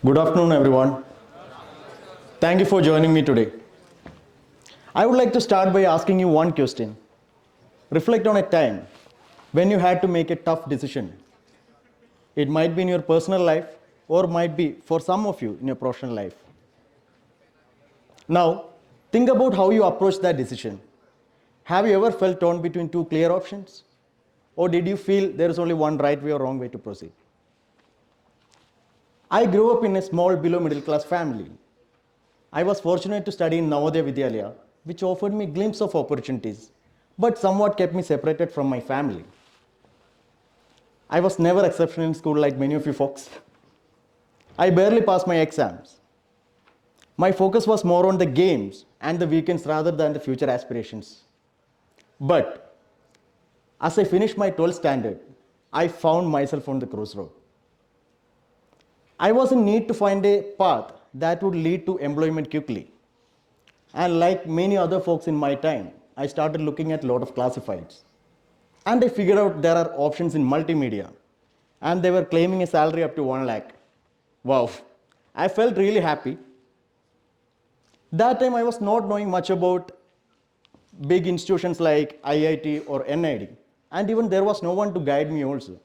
Good afternoon, everyone. Thank you for joining me today. I would like to start by asking you one question. Reflect on a time when you had to make a tough decision. It might be in your personal life or might be for some of you in your professional life. Now, think about how you approach that decision. Have you ever felt torn between two clear options? Or did you feel there is only one right way or wrong way to proceed? I grew up in a small below middle class family. I was fortunate to study in Navodaya Vidyalaya, which offered me glimpse of opportunities, but somewhat kept me separated from my family. I was never exceptional in school like many of you folks. I barely passed my exams. My focus was more on the games and the weekends rather than the future aspirations. But as I finished my 12th standard, I found myself on the crossroad. I was in need to find a path that would lead to employment quickly. And like many other folks in my time, I started looking at a lot of classifieds. And I figured out there are options in multimedia. And they were claiming a salary up to 1 lakh. Wow, I felt really happy. That time I was not knowing much about big institutions like IIT or NID. And even there was no one to guide me also.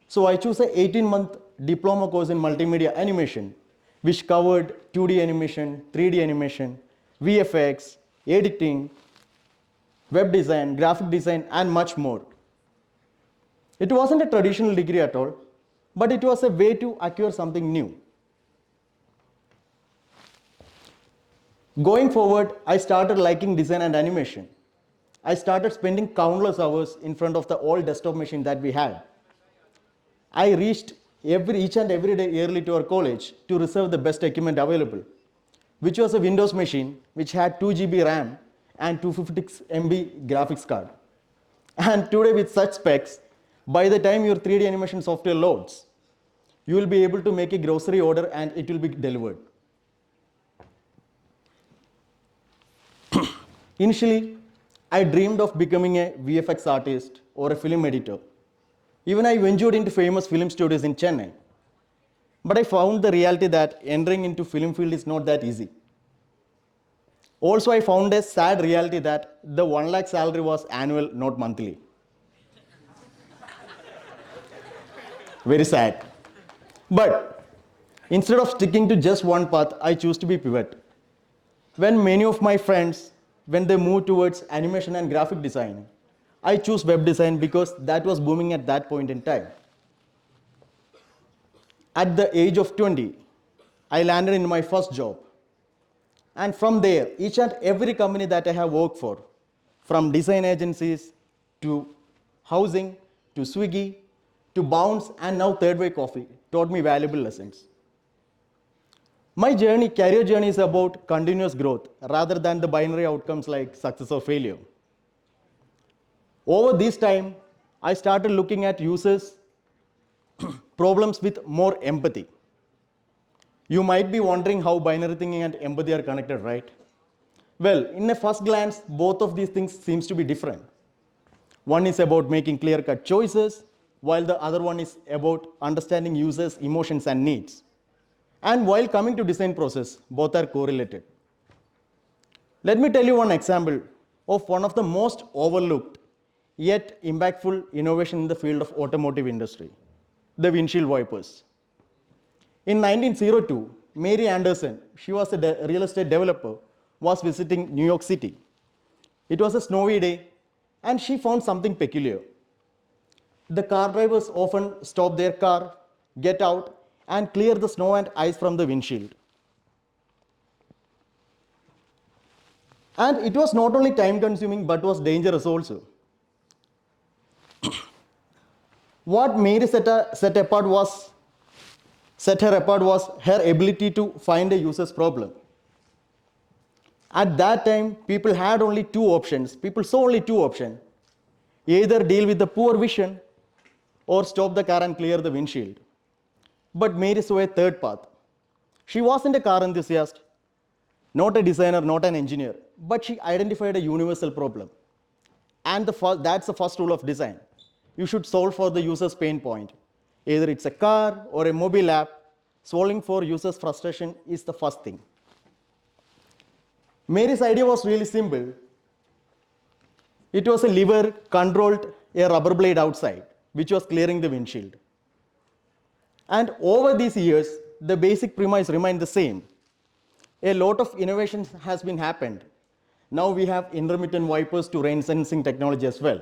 So I chose a 18-month diploma course in multimedia animation, which covered 2D animation, 3D animation, VFX, editing, web design, graphic design, and much more. It wasn't a traditional degree at all, but it was a way to acquire something new. Going forward, I started liking design and animation. I started spending countless hours in front of the old desktop machine that we had. I reached each and every day early to our college to reserve the best equipment available, which was a Windows machine which had 2 GB RAM and 256 MB graphics card. And today with such specs, by the time your 3D animation software loads, you will be able to make a grocery order and it will be delivered. Initially, I dreamed of becoming a VFX artist or a film editor. Even I ventured into famous film studios in Chennai. But I found the reality that entering into film field is not that easy. Also, I found a sad reality that the 1 lakh salary was annual, not monthly. Very sad. But instead of sticking to just one path, I choose to be pivot. When many of my friends, when they moved towards animation and graphic design, I chose web design because that was booming at that point in time. At the age of 20, I landed in my first job. And from there, each and every company that I have worked for, from design agencies to housing to Swiggy to Bounce and now Third Way Coffee, taught me valuable lessons. My career journey is about continuous growth rather than the binary outcomes like success or failure. Over this time, I started looking at users' problems with more empathy. You might be wondering how binary thinking and empathy are connected, right? Well, in a first glance, both of these things seems to be different. One is about making clear-cut choices, while the other one is about understanding users' emotions and needs. And while coming to design process, both are correlated. Let me tell you one example of one of the most overlooked yet impactful innovation in the field of automotive industry, the windshield wipers. In 1902, Mary Anderson, she was a real estate developer, was visiting New York City. It was a snowy day and she found something peculiar. The car drivers often stop their car, get out, and clear the snow and ice from the windshield. And it was not only time consuming but was dangerous also. What Mary set her apart was her ability to find a user's problem. At that time, people had only two options. People saw only two options. Either deal with the poor vision or stop the car and clear the windshield. But Mary saw a third path. She wasn't a car enthusiast, not a designer, not an engineer, but she identified a universal problem. And that's the first rule of design. You should solve for the user's pain point. Either it's a car or a mobile app solving for users' frustration is the first thing. Mary's idea was really simple. It was a lever controlled a rubber blade outside, which was clearing the windshield. And over these years, the basic premise remained the same. A lot of innovation has been happened. Now we have intermittent wipers to rain sensing technology as well.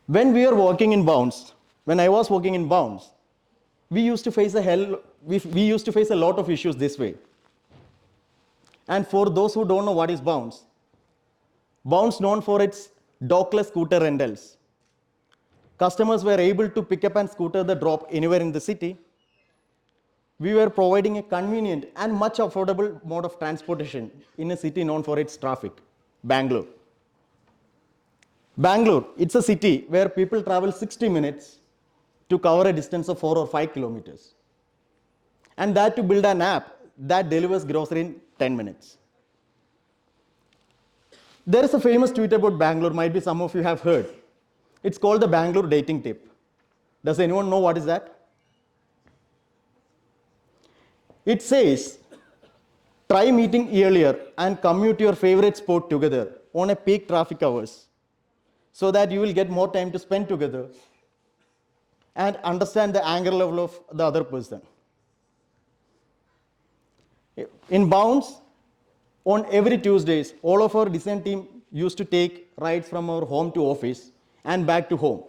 When we were working in Bounce, when I was working in Bounce, we used to face a lot of issues this way. And for those who don't know what is Bounce, Bounce known for its dockless scooter rentals. Customers were able to pick up and scooter the drop anywhere in the city. We were providing a convenient and much affordable mode of transportation in a city known for its traffic, Bangalore. Bangalore, it's a city where people travel 60 minutes to cover a distance of 4 or 5 kilometers. And that to build an app that delivers grocery in 10 minutes. There is a famous tweet about Bangalore, might be some of you have heard. It's called the Bangalore dating tip. Does anyone know what is that? It says, try meeting earlier and commute your favorite sport together on a peak traffic hours so that you will get more time to spend together and understand the anger level of the other person. In Bounce, on every Tuesdays, all of our design team used to take rides from our home to office and back to home.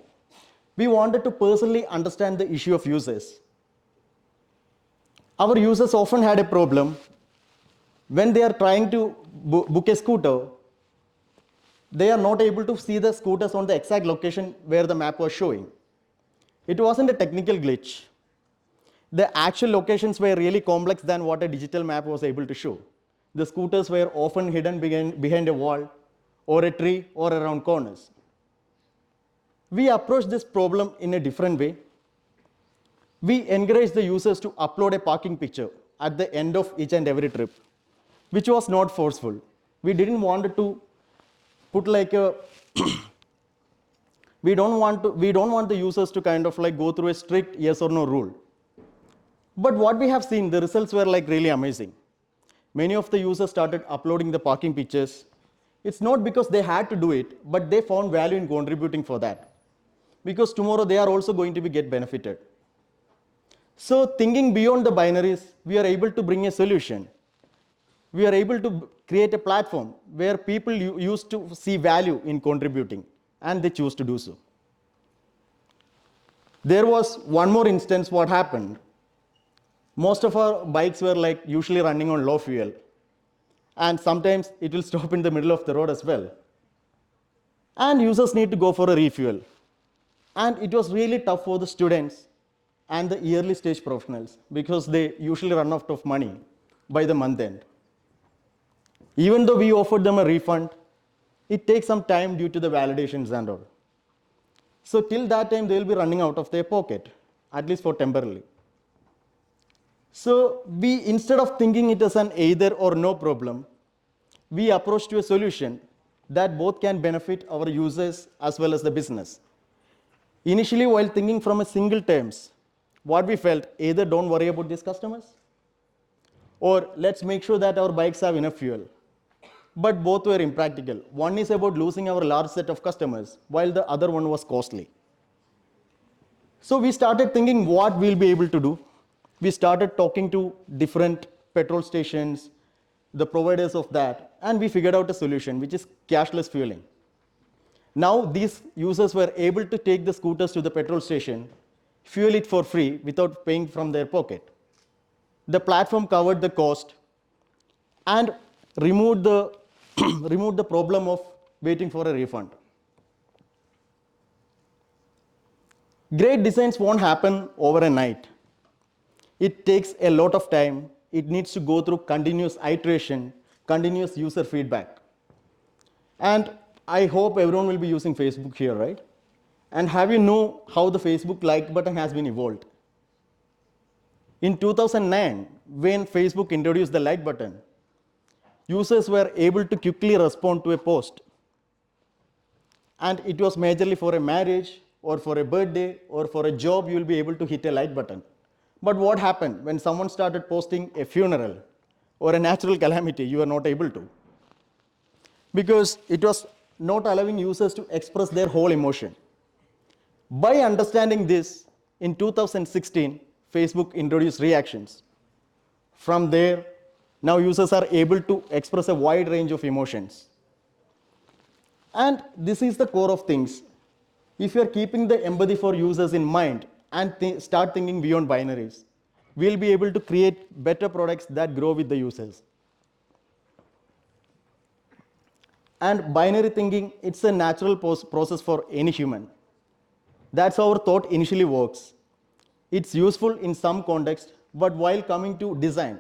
We wanted to personally understand the issue of users. Our users often had a problem when they are trying to book a scooter. They are not able to see the scooters on the exact location where the map was showing. It wasn't a technical glitch. The actual locations were really complex than what a digital map was able to show. The scooters were often hidden behind a wall or a tree or around corners. We approached this problem in a different way. We encouraged the users to upload a parking picture at the end of each and every trip, which was not forceful. We didn't want to put like a we don't want the users to kind of like go through a strict yes or no rule. But what we have seen, the results were like really amazing. Many of the users started uploading the parking pictures. It's not because they had to do it, but they found value in contributing for that. Because tomorrow they are also going to get benefited. So thinking beyond the binaries, we are able to bring a solution. We are able to create a platform where people used to see value in contributing, and they choose to do so. There was one more instance what happened. Most of our bikes were like usually running on low fuel, and sometimes it will stop in the middle of the road as well. And users need to go for a refuel. And it was really tough for the students and the early stage professionals because they usually run out of money by the month end. Even though we offered them a refund, it takes some time due to the validations and all. So till that time, they will be running out of their pocket, at least for temporarily. So we, instead of thinking it as an either or no problem, we approached to a solution that both can benefit our users as well as the business. Initially, while thinking from a single terms, what we felt, either don't worry about these customers, or let's make sure that our bikes have enough fuel. But both were impractical. One is about losing our large set of customers, while the other one was costly. So we started thinking what we'll be able to do. We started talking to different petrol stations, the providers of that, and we figured out a solution, which is cashless fueling. Now these users were able to take the scooters to the petrol station, fuel it for free without paying from their pocket. The platform covered the cost and removed the, removed the problem of waiting for a refund. Great designs won't happen over a night. It takes a lot of time. It needs to go through continuous iteration, continuous user feedback. And I hope everyone will be using Facebook here, right? And have you know how the Facebook like button has been evolved? In 2009, when Facebook introduced the like button, users were able to quickly respond to a post. And it was majorly for a marriage or for a birthday or for a job, you will be able to hit a like button. But what happened when someone started posting a funeral or a natural calamity? You are not able to, because it was not allowing users to express their whole emotion. By understanding this, in 2016, Facebook introduced reactions. From there, now users are able to express a wide range of emotions. And this is the core of things. If you are keeping the empathy for users in mind and start thinking beyond binaries, we'll be able to create better products that grow with the users. And binary thinking, it's a natural process for any human. That's how our thought initially works. It's useful in some context, but while coming to design,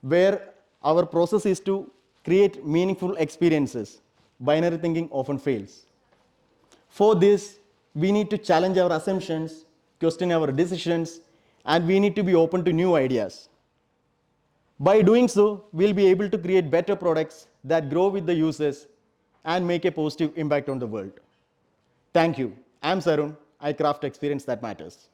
where our process is to create meaningful experiences, binary thinking often fails. For this, we need to challenge our assumptions, question our decisions, and we need to be open to new ideas. By doing so, we'll be able to create better products that grow with the users and make a positive impact on the world. Thank you. I'm Sarun. I craft experience that matters.